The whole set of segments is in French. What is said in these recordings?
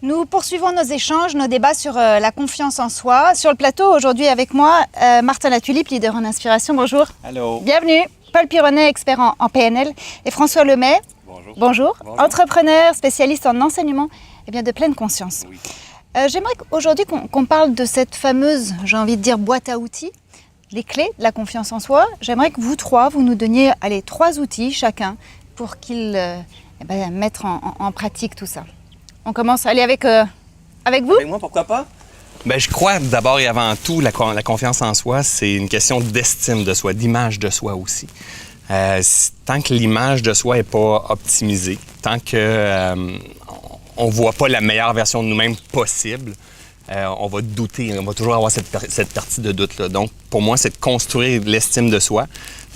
Nous poursuivons nos échanges, nos débats sur la confiance en soi. Sur le plateau, aujourd'hui avec moi, Martin Latulippe, leader en inspiration. Bonjour. Allô. Bienvenue. Paul Pironnet, expert en PNL. Et François Lemay. Bonjour. Bonjour. Bonjour. Entrepreneur, spécialiste en enseignement de pleine conscience. Oui. J'aimerais aujourd'hui qu'on parle de cette fameuse, j'ai envie de dire, boîte à outils, les clés de la confiance en soi. J'aimerais que vous trois, vous nous donniez 3 outils chacun pour qu'ils mettent en pratique tout ça. On commence à aller avec vous. Avec moi, pourquoi pas? Je crois d'abord et avant tout, la confiance en soi, c'est une question d'estime de soi, d'image de soi aussi. Tant que l'image de soi n'est pas optimisée, tant qu'on ne voit pas la meilleure version de nous-mêmes possible, on va douter, on va toujours avoir cette partie de doute-là. Donc, pour moi, c'est de construire l'estime de soi,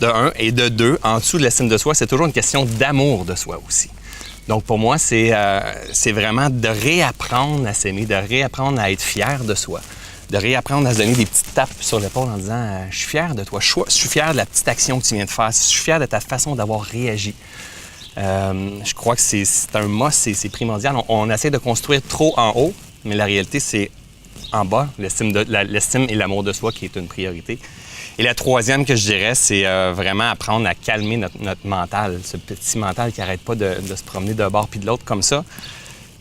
de un, et de deux, en dessous de l'estime de soi, c'est toujours une question d'amour de soi aussi. Donc, pour moi, c'est vraiment de réapprendre à s'aimer, de réapprendre à être fier de soi, de réapprendre à se donner des petites tapes sur l'épaule en disant « Je suis fier de toi, je suis fier de la petite action que tu viens de faire, je suis fier de ta façon d'avoir réagi. » Je crois que c'est un must, c'est primordial. On essaie de construire trop en haut, mais la réalité, c'est en bas, l'estime et l'amour de soi qui est une priorité. Et la troisième que je dirais, c'est vraiment apprendre à calmer notre mental, ce petit mental qui n'arrête pas de se promener d'un bord puis de l'autre comme ça.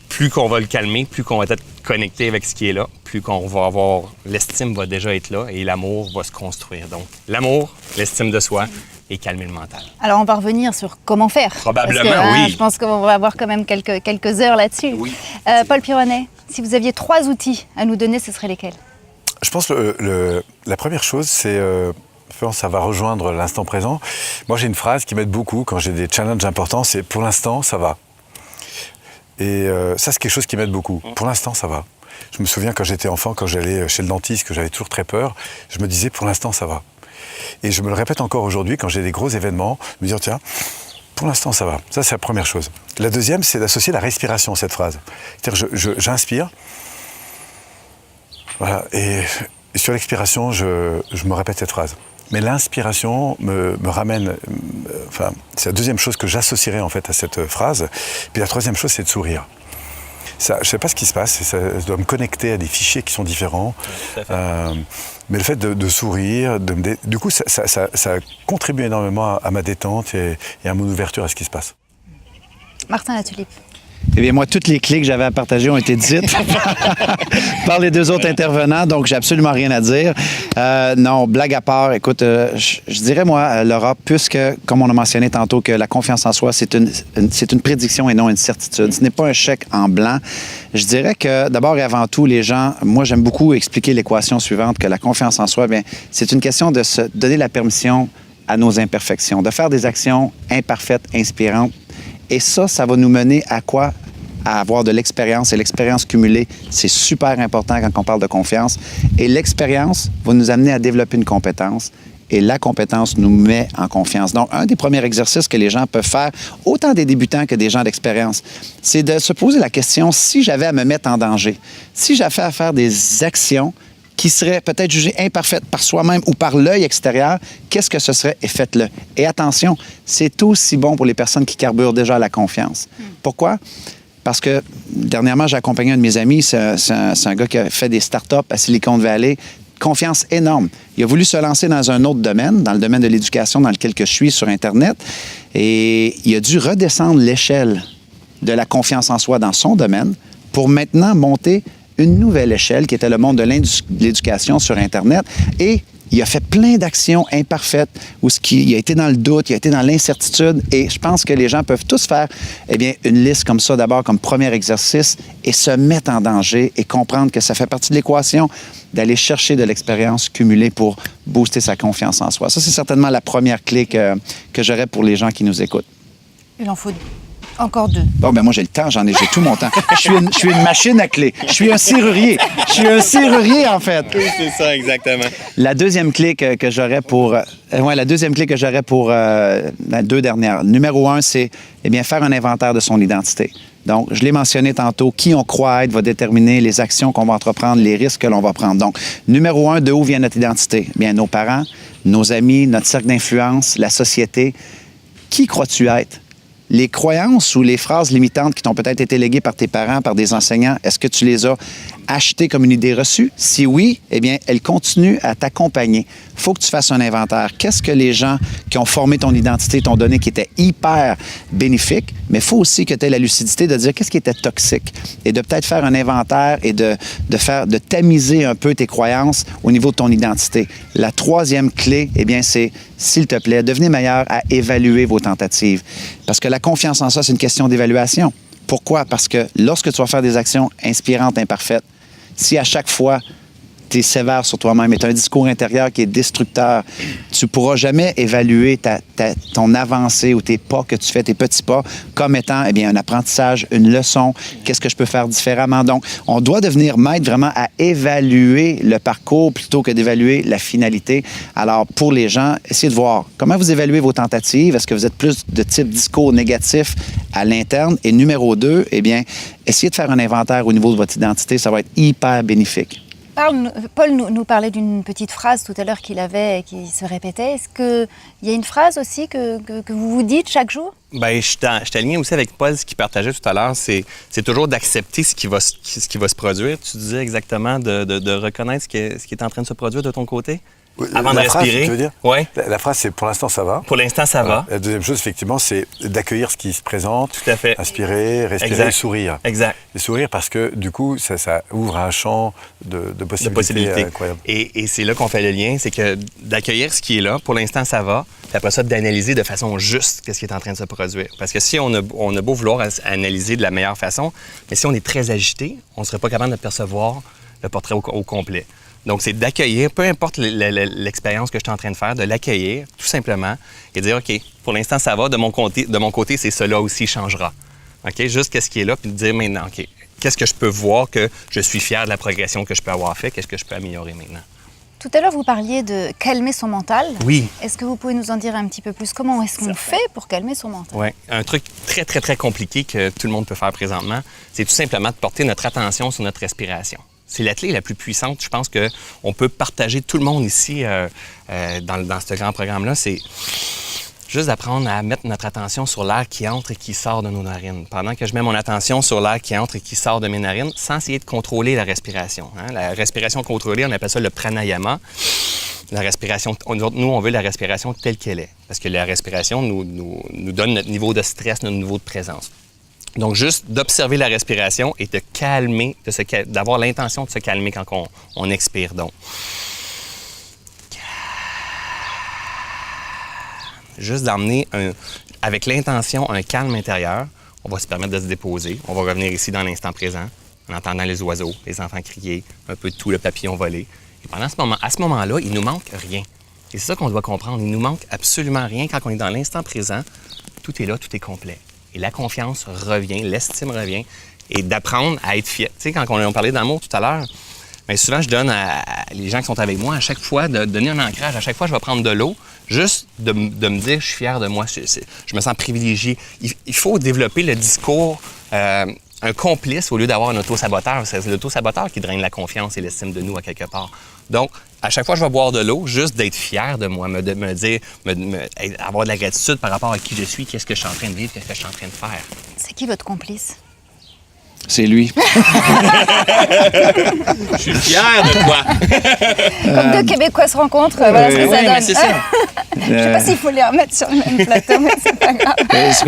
Plus qu'on va le calmer, plus qu'on va être connecté avec ce qui est là, plus qu'on va avoir... L'estime va déjà être là et l'amour va se construire. Donc, l'amour, l'estime de soi et calmer le mental. Alors, on va revenir sur comment faire. Probablement, parce que, oui. Je pense qu'on va avoir quand même quelques heures là-dessus. Oui. Paul Pironnet, si vous aviez 3 outils à nous donner, ce seraient lesquels? Je pense que la première chose, c'est... ça va rejoindre l'instant présent. Moi, j'ai une phrase qui m'aide beaucoup quand j'ai des challenges importants, c'est « pour l'instant, ça va ». Et ça, c'est quelque chose qui m'aide beaucoup. Pour l'instant, ça va. Je me souviens quand j'étais enfant, quand j'allais chez le dentiste, que j'avais toujours très peur, je me disais « pour l'instant, ça va ». Et je me le répète encore aujourd'hui, quand j'ai des gros événements, me dire « tiens, pour l'instant, ça va ». Ça, c'est la première chose. La deuxième, c'est d'associer la respiration à cette phrase. C'est-à-dire, j'inspire, voilà, et sur l'expiration, je me répète cette phrase. Mais l'inspiration me ramène... c'est la deuxième chose que j'associerai en fait à cette phrase. Puis la troisième chose, c'est de sourire. Ça, je ne sais pas ce qui se passe, ça doit me connecter à des fichiers qui sont différents. Mais le fait de sourire, du coup, ça contribue énormément à ma détente et à mon ouverture à ce qui se passe. Martin Latulippe. Eh bien, moi, toutes les clés que j'avais à partager ont été dites par les 2 autres intervenants, donc j'ai absolument rien à dire. Non, blague à part, écoute, je dirais, moi, Laura, puisque, comme on a mentionné tantôt, que la confiance en soi, c'est une prédiction et non une certitude. Ce n'est pas un chèque en blanc. Je dirais que, d'abord et avant tout, les gens, moi, j'aime beaucoup expliquer l'équation suivante, que la confiance en soi, bien, c'est une question de se donner la permission à nos imperfections, de faire des actions imparfaites, inspirantes. Et ça va nous mener à quoi? À avoir de l'expérience. Et l'expérience cumulée, c'est super important quand on parle de confiance. Et l'expérience va nous amener à développer une compétence. Et la compétence nous met en confiance. Donc, un des premiers exercices que les gens peuvent faire, autant des débutants que des gens d'expérience, c'est de se poser la question, si j'avais à me mettre en danger, si j'avais à faire des actions qui seraient peut-être jugées imparfaites par soi-même ou par l'œil extérieur, qu'est-ce que ce serait? Et faites-le. Et attention, c'est aussi bon pour les personnes qui carburent déjà la confiance. Pourquoi? Parce que dernièrement, j'ai accompagné un de mes amis, c'est un gars qui a fait des startups à Silicon Valley, confiance énorme. Il a voulu se lancer dans un autre domaine, dans le domaine de l'éducation dans lequel je suis sur Internet, et il a dû redescendre l'échelle de la confiance en soi dans son domaine pour maintenant monter une nouvelle échelle qui était le monde de l'éducation sur Internet. Et il a fait plein d'actions imparfaites où il a été dans le doute, il a été dans l'incertitude. Et je pense que les gens peuvent tous faire une liste comme ça, d'abord comme premier exercice, et se mettre en danger et comprendre que ça fait partie de l'équation d'aller chercher de l'expérience cumulée pour booster sa confiance en soi. Ça, c'est certainement la première clé que j'aurais pour les gens qui nous écoutent. Il en faut encore 2. Bon, moi, j'ai le temps, j'ai tout mon temps. Je suis une machine à clés. Je suis un serrurier. Je suis un serrurier, en fait. Oui, c'est ça, exactement. La deuxième clé que j'aurais pour... les 2 dernières. Numéro 1, c'est faire un inventaire de son identité. Donc, je l'ai mentionné tantôt, qui on croit être va déterminer les actions qu'on va entreprendre, les risques que l'on va prendre. Donc, numéro 1, de où vient notre identité? Bien, nos parents, nos amis, notre cercle d'influence, la société. Qui crois-tu être? les croyances ou les phrases limitantes qui t'ont peut-être été léguées par tes parents, par des enseignants, est-ce que tu les as achetées comme une idée reçue? Si oui, eh bien, elles continuent à t'accompagner. Il faut que tu fasses un inventaire. Qu'est-ce que les gens qui ont formé ton identité t'ont donné qui était hyper bénéfique? Mais il faut aussi que tu aies la lucidité de dire qu'est-ce qui était toxique et de peut-être faire un inventaire et de tamiser un peu tes croyances au niveau de ton identité. La troisième clé, eh bien, c'est, s'il te plaît, devenez meilleur à évaluer vos tentatives. Parce que la confiance en soi, c'est une question d'évaluation. Pourquoi? Parce que lorsque tu vas faire des actions inspirantes, imparfaites, si à chaque fois, tu es sévère sur toi-même et tu as un discours intérieur qui est destructeur, tu ne pourras jamais évaluer ton avancée ou tes pas que tu fais, tes petits pas, comme étant eh bien, un apprentissage, une leçon, qu'est-ce que je peux faire différemment. Donc, on doit devenir maître vraiment à évaluer le parcours plutôt que d'évaluer la finalité. Alors, pour les gens, essayez de voir comment vous évaluez vos tentatives. Est-ce que vous êtes plus de type discours négatif à l'interne? Et numéro 2, eh bien, essayez de faire un inventaire au niveau de votre identité. Ça va être hyper bénéfique. Paul nous parlait d'une petite phrase tout à l'heure qu'il avait et qui se répétait. Est-ce qu'il y a une phrase aussi que vous vous dites chaque jour? Bien, je suis aligné aussi avec Paul, ce qu'il partageait tout à l'heure, c'est toujours d'accepter ce qui va se produire. Tu disais exactement de reconnaître ce qui est en train de se produire de ton côté? Avant de respirer. Phrase, tu veux dire? Oui. La phrase, c'est pour l'instant, ça va. Pour l'instant, ça va. La deuxième chose, effectivement, c'est d'accueillir ce qui se présente. Tout à fait. Inspirer, respirer, Exact. sourire. Exact. Et sourire parce que, du coup, ça ouvre un champ de possibilités incroyables. Et c'est là qu'on fait le lien, c'est que d'accueillir ce qui est là, pour l'instant, ça va. Puis après ça, d'analyser de façon juste ce qui est en train de se produire. Parce que si on a beau vouloir analyser de la meilleure façon, mais si on est très agité, on ne serait pas capable de percevoir le portrait au complet. Donc, c'est d'accueillir, peu importe l'expérience que je suis en train de faire, de l'accueillir tout simplement et de dire, OK, pour l'instant, ça va. De mon côté, c'est cela aussi changera. OK? Juste qu'est-ce qui est là, puis de dire maintenant, OK, qu'est-ce que je peux voir que je suis fier de la progression que je peux avoir fait, qu'est-ce que je peux améliorer maintenant? Tout à l'heure, vous parliez de calmer son mental. Oui. Est-ce que vous pouvez nous en dire un petit peu plus? Comment est-ce qu'on fait pour calmer son mental? Oui. Un truc très, très, très compliqué que tout le monde peut faire présentement, c'est tout simplement de porter notre attention sur notre respiration. C'est la clé la plus puissante, je pense, qu'on peut partager tout le monde ici dans ce grand programme-là. C'est juste d'apprendre à mettre notre attention sur l'air qui entre et qui sort de nos narines. Pendant que je mets mon attention sur l'air qui entre et qui sort de mes narines, sans essayer de contrôler la respiration. Hein? La respiration contrôlée, on appelle ça le pranayama. La respiration, nous, on veut la respiration telle qu'elle est. Parce que la respiration nous donne notre niveau de stress, notre niveau de présence. Donc, juste d'observer la respiration et de calmer, d'avoir l'intention de se calmer quand on expire. Donc, juste d'emmener, avec l'intention, un calme intérieur. On va se permettre de se déposer. On va revenir ici dans l'instant présent, en entendant les oiseaux, les enfants crier, un peu de tout, le papillon voler. Et à ce moment-là, il nous manque rien. Et c'est ça qu'on doit comprendre. Il nous manque absolument rien. Quand on est dans l'instant présent, tout est là, tout est complet. Et la confiance revient, l'estime revient. Et d'apprendre à être fier. Tu sais, quand on parlait d'amour tout à l'heure, bien souvent, je donne à les gens qui sont avec moi, à chaque fois, de donner un ancrage. À chaque fois, je vais prendre de l'eau, juste de me dire, je suis fier de moi, je me sens privilégié. Il faut développer le discours, un complice au lieu d'avoir un autosaboteur. C'est l'autosaboteur qui draine la confiance et l'estime de nous à quelque part. Donc, à chaque fois que je vais boire de l'eau, juste d'être fier de moi, me dire, avoir de la gratitude par rapport à qui je suis, qu'est-ce que je suis en train de vivre, qu'est-ce que je suis en train de faire. C'est qui votre complice? C'est lui. Je suis fier de toi. Comme deux Québécois se rencontrent, voilà ce que ça donne. C'est ça. Je ne sais pas s'il faut les remettre sur le même plateau, mais c'est pas grave.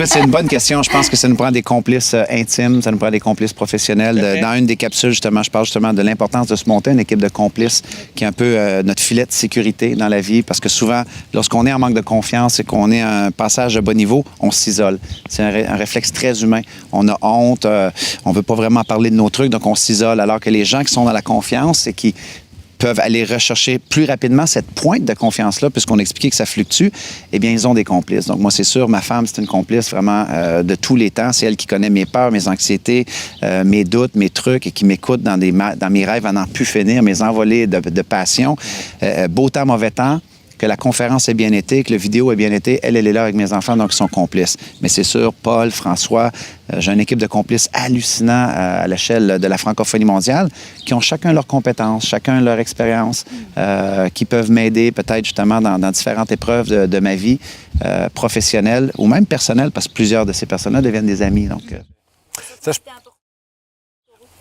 C'est une bonne question. Je pense que ça nous prend des complices intimes, ça nous prend des complices professionnels. Dans une des capsules, justement, je parle justement de l'importance de se monter une équipe de complices qui est un peu notre filet de sécurité dans la vie. Parce que souvent, lorsqu'on est en manque de confiance et qu'on est à un passage de bas niveau, on s'isole. C'est un réflexe très humain. On a honte, on ne veut pas vraiment parler de nos trucs, donc on s'isole. Alors que les gens qui sont dans la confiance et qui peuvent aller rechercher plus rapidement cette pointe de confiance-là, puisqu'on expliquait que ça fluctue, eh bien, ils ont des complices. Donc, moi, c'est sûr, ma femme, c'est une complice vraiment de tous les temps. C'est elle qui connaît mes peurs, mes anxiétés, mes doutes, mes trucs et qui m'écoute dans mes rêves à n'en plus finir, mes envolées de passion. Beau temps, mauvais temps. que la conférence ait bien été, que le vidéo ait bien été. Elle est là avec mes enfants, donc ils sont complices. Mais c'est sûr, Paul, François, j'ai une équipe de complices hallucinants à l'échelle de la francophonie mondiale qui ont chacun leurs compétences, chacun leur expérience, qui peuvent m'aider peut-être justement dans différentes épreuves de ma vie professionnelle ou même personnelle, parce que plusieurs de ces personnes-là deviennent des amis. Donc, Ça,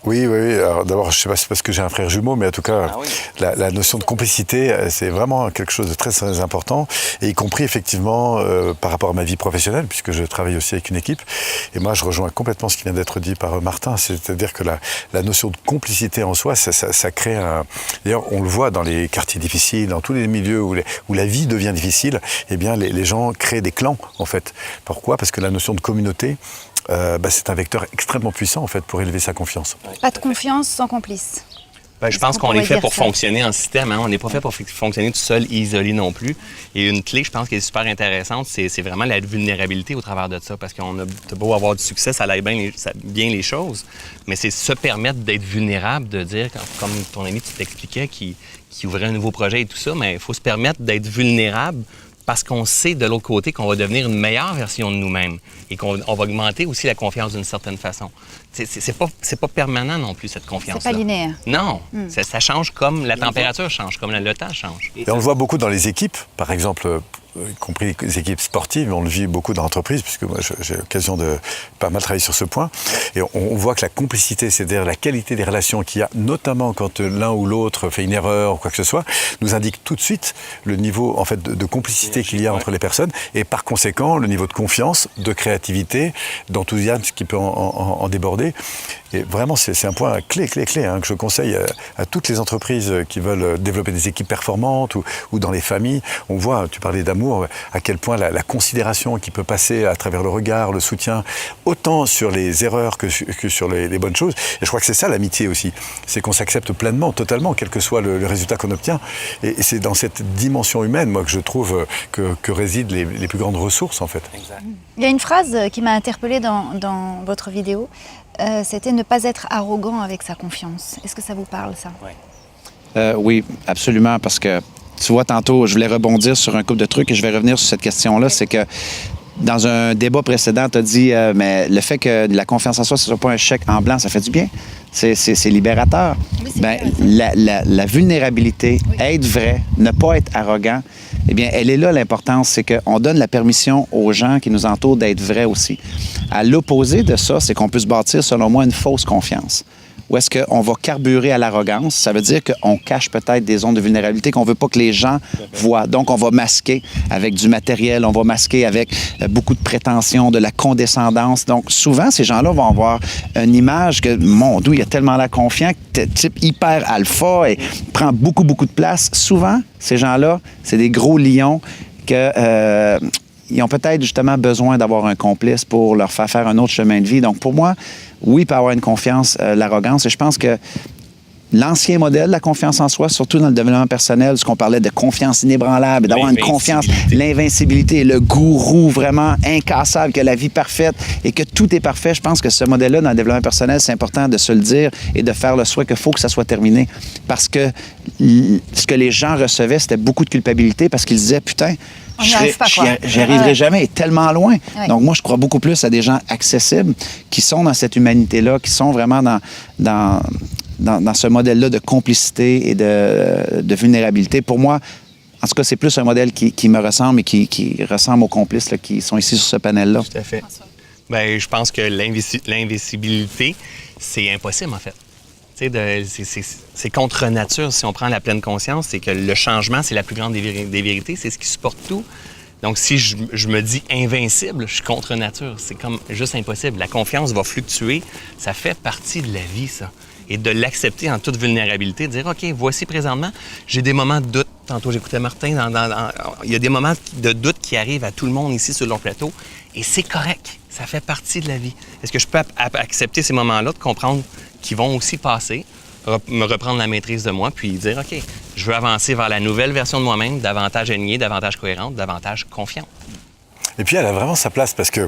oui. Alors, d'abord, je ne sais pas si c'est parce que j'ai un frère jumeau, mais en tout cas, la notion de complicité, c'est vraiment quelque chose de très, très important, et y compris effectivement par rapport à ma vie professionnelle, puisque je travaille aussi avec une équipe. Et moi, je rejoins complètement ce qui vient d'être dit par Martin, c'est-à-dire que la notion de complicité en soi, ça crée un... D'ailleurs, on le voit dans les quartiers difficiles, dans tous les milieux où la vie devient difficile, eh bien, les gens créent des clans, en fait. Pourquoi ? Parce que la notion de communauté, c'est un vecteur extrêmement puissant en fait pour élever sa confiance. Pas de confiance sans complice. Je pense qu'on est fait pour fonctionner en système. Hein? On n'est pas fait pour fonctionner tout seul, isolé non plus. Et une clé, je pense, qui est super intéressante, c'est vraiment la vulnérabilité au travers de ça. Parce qu'on a beau avoir du succès, ça aille bien les choses, mais c'est se permettre d'être vulnérable, de dire, comme ton ami, tu t'expliquais, qui ouvrait un nouveau projet et tout ça, mais il faut se permettre d'être vulnérable parce qu'on sait de l'autre côté qu'on va devenir une meilleure version de nous-mêmes et qu'on va augmenter aussi la confiance d'une certaine façon. C'est pas permanent non plus, cette confiance-là. C'est pas linéaire. Non, ça change comme la température change, comme le temps change. Et on le voit beaucoup dans les équipes, par exemple, y compris les équipes sportives, on le vit beaucoup dans l'entreprise, puisque moi j'ai l'occasion de pas mal travailler sur ce point. Et on voit que la complicité, c'est-à-dire la qualité des relations qu'il y a, notamment quand l'un ou l'autre fait une erreur ou quoi que ce soit, nous indique tout de suite le niveau en fait, de complicité qu'il y a entre les personnes et par conséquent le niveau de confiance, de créativité, d'enthousiasme qui peut en déborder. Et vraiment, c'est un point clé hein, que je conseille à toutes les entreprises qui veulent développer des équipes performantes ou dans les familles. On voit, tu parlais d'amour, à quel point la considération qui peut passer à travers le regard, le soutien, autant sur les erreurs que sur les bonnes choses. Et je crois que c'est ça l'amitié aussi. C'est qu'on s'accepte pleinement, totalement, quel que soit le résultat qu'on obtient. Et c'est dans cette dimension humaine, moi, que je trouve que résident les plus grandes ressources, en fait. Exact. Il y a une phrase qui m'a interpellée dans votre vidéo. C'était ne pas être arrogant avec sa confiance. Est-ce que ça vous parle, ça? Oui, absolument, parce que tu vois, tantôt, je voulais rebondir sur un couple de trucs et je vais revenir sur cette question-là. C'est que dans un débat précédent, tu as dit mais le fait que la confiance en soi, ce ne soit pas un chèque en blanc, ça fait du bien. C'est libérateur. Oui, c'est Ben, libérateur. la vulnérabilité, être vrai, ne pas être arrogant, eh bien, elle est là l'importance. C'est qu'on donne la permission aux gens qui nous entourent d'être vrais aussi. À l'opposé de ça, c'est qu'on peut se bâtir, selon moi, une fausse confiance. Ou est-ce qu'on va carburer à l'arrogance? Ça veut dire qu'on cache peut-être des zones de vulnérabilité qu'on ne veut pas que les gens voient. Donc, on va masquer avec du matériel, on va masquer avec beaucoup de prétention, de la condescendance. Donc, souvent, ces gens-là vont avoir une image que, mon Dieu, il a tellement l'air confiant, type hyper alpha et prend beaucoup, beaucoup de place. Souvent, ces gens-là, c'est des gros lions que... ils ont peut-être justement besoin d'avoir un complice pour leur faire un autre chemin de vie. Donc, pour moi, oui, il peut avoir une confiance, l'arrogance. Et je pense que l'ancien modèle, la confiance en soi, surtout dans le développement personnel, ce qu'on parlait de confiance inébranlable, d'avoir une confiance, l'invincibilité, le gourou vraiment incassable, que la vie parfaite et que tout est parfait. Je pense que ce modèle-là, dans le développement personnel, c'est important de se le dire et de faire le souhait qu'il faut que ça soit terminé. Parce que ce que les gens recevaient, c'était beaucoup de culpabilité parce qu'ils disaient, putain, j'y arriverai jamais, tellement loin. Oui. Donc, moi, je crois beaucoup plus à des gens accessibles qui sont dans cette humanité-là, qui sont vraiment dans ce modèle-là de complicité et de vulnérabilité. Pour moi, en tout cas, c'est plus un modèle qui me ressemble et qui ressemble aux complices là, qui sont ici sur ce panel-là. Tout à fait. Bien, je pense que l'invisibilité, c'est impossible, en fait. C'est contre nature, si on prend la pleine conscience, c'est que le changement, c'est la plus grande des vérités, c'est ce qui supporte tout. Donc, si je me dis invincible, je suis contre nature. C'est comme juste impossible. La confiance va fluctuer. Ça fait partie de la vie, ça. Et de l'accepter en toute vulnérabilité, de dire, OK, voici présentement, j'ai des moments de doute. Tantôt, j'écoutais Martin, il y a des moments de doute qui arrivent à tout le monde ici sur leur plateau. Et c'est correct. Ça fait partie de la vie. Est-ce que je peux accepter ces moments-là, de comprendre qu'ils vont aussi passer, me reprendre la maîtrise de moi, puis dire, OK, je veux avancer vers la nouvelle version de moi-même, davantage alignée, davantage cohérente, davantage confiante. Et puis, elle a vraiment sa place parce que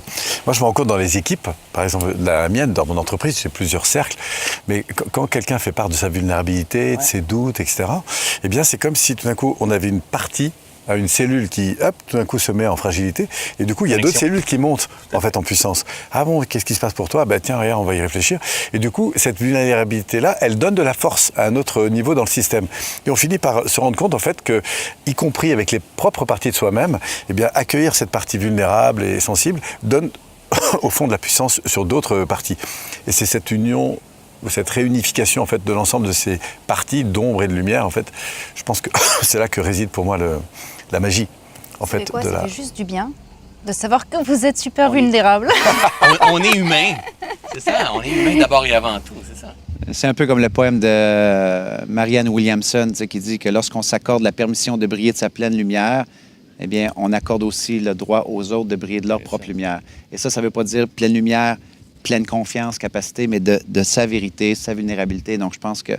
moi, je me rends compte dans les équipes, par exemple, la mienne, dans mon entreprise, j'ai plusieurs cercles, mais quand quelqu'un fait part de sa vulnérabilité, de ses doutes, etc., eh bien, c'est comme si tout d'un coup, on avait une partie à une cellule qui, hop, tout d'un coup se met en fragilité. Et du coup, il y a d'autres cellules qui montent en fait en puissance. Ah bon, qu'est-ce qui se passe pour toi? Ben tiens, regarde, on va y réfléchir. Et du coup, cette vulnérabilité-là, elle donne de la force à un autre niveau dans le système. Et on finit par se rendre compte en fait que, y compris avec les propres parties de soi-même, eh bien, accueillir cette partie vulnérable et sensible donne au fond de la puissance sur d'autres parties. Et c'est cette union, cette réunification en fait de l'ensemble de ces parties d'ombre et de lumière, en fait, je pense que c'est là que réside pour moi la magie, en fait. Quoi, ça fait juste du bien de savoir que vous êtes super vulnérable. On est humain. C'est ça, on est humain d'abord et avant tout, c'est ça. C'est un peu comme le poème de Marianne Williamson, qui dit que lorsqu'on s'accorde la permission de briller de sa pleine lumière, eh bien, on accorde aussi le droit aux autres de briller de leur propre lumière. Et ça ne veut pas dire pleine lumière, pleine confiance, capacité, mais de sa vérité, sa vulnérabilité. Donc, je pense que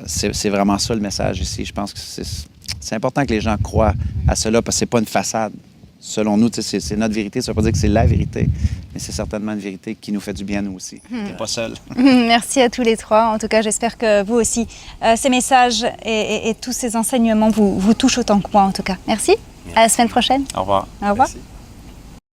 c'est vraiment ça le message ici. Je pense que c'est important que les gens croient à cela parce que ce n'est pas une façade. Selon nous, c'est notre vérité. Ça ne veut pas dire que c'est la vérité, mais c'est certainement une vérité qui nous fait du bien, nous aussi. On n'est pas seuls. Merci à tous les trois. En tout cas, j'espère que vous aussi, ces messages et tous ces enseignements vous touchent autant que moi, en tout cas. Merci. À la semaine prochaine. Au revoir. Au revoir. Merci.